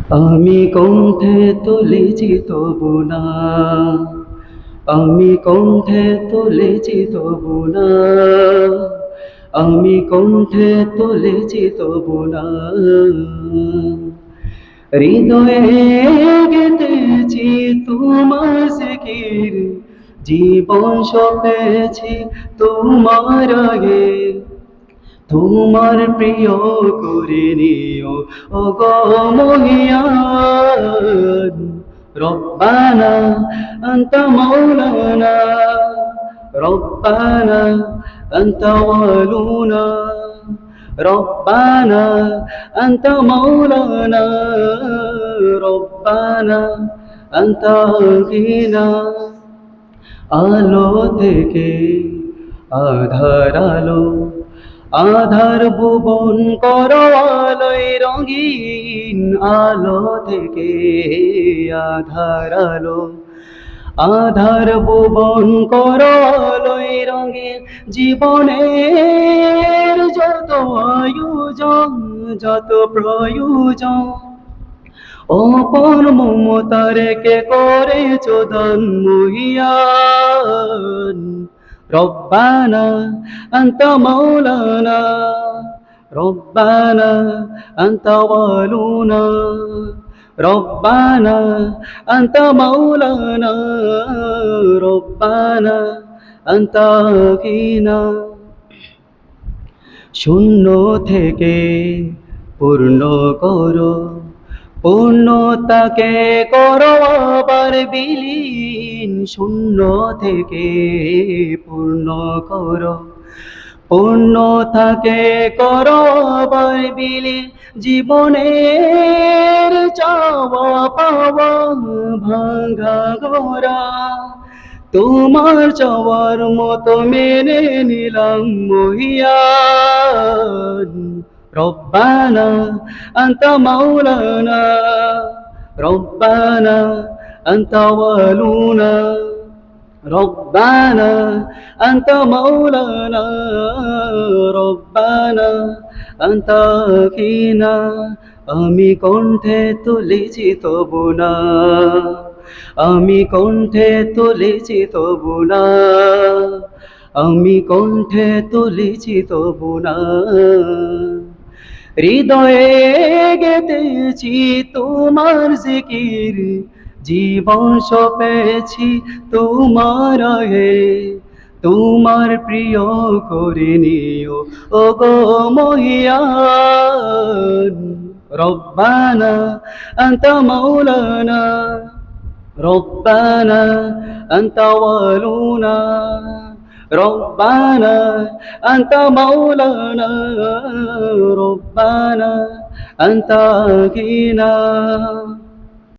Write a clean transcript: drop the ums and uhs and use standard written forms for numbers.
আমি কণ্ঠে তুলেছি তবু না, আমি কণ্ঠে তুলেছি তবু না, আমি কণ্ঠে তুলেছি তবু না, হৃদয়ে গেঁথেছি তোমার জিকির, জীবন সপেছি তোমার আগে, তোমার প্রিয় করে নিও ও গো মহিয়ান। রব্বানা আনতা মাওলানা, রব্বানা আনতা ওয়ালুনা, রব্বানা আনতা মাওলানা, রব্বানা আনতা গিনা। আলো থেকে আধার আলো, আধার ভুবন করো আলোয় রঙিন। আলো থেকে আধার আলো, আধার ভুবন করো আলোয় রঙিন। জীবনের যত আয়োজন, যত প্রয়োজন, অপর মমতার কে করেছ দান মহিয়ান। রব্বানা আনতা মাওলানা, রব্বানা আনতা ওয়ালুনা, রব্বানা আনতা মাওলানা, রব্বানা আনতা গিনা। শূন্য থেকে পূর্ণ করো, পূর্ণতাকে করো আবার বিলীন। শূন্য থেকে পূর্ণ করো, পূর্ণতাকে করো আবার বিলীন। জীবনের চাওয়া পাওয়া ভাঙা গড়া, তোমার চাওয়ার মতো মেনে নিলাম মহিয়ান। রব্বানা আনতা মাওলানা, রব্বানা আনতা ওয়ালুনা, রব্বানা আনতা মাওলানা, রব্বানা আনতা গিনা। আমি কণ্ঠে তুলেছি তবু না, আমি কণ্ঠে তুলেছি তবু না, আমি কণ্ঠে তুলেছি তবু না, হৃদয়ে গেঁথেছি তোমার জিকির, জীবন সপেছি তোমার আগে, তোমার প্রিয় করে নিও ও গো মহিয়ান। রব্বানা আনতা মাওলানা, রব্বানা আনতা ওয়ালুনা, রব্বানা আনতা মাওলানা, রব্বানা আনতা গিনা।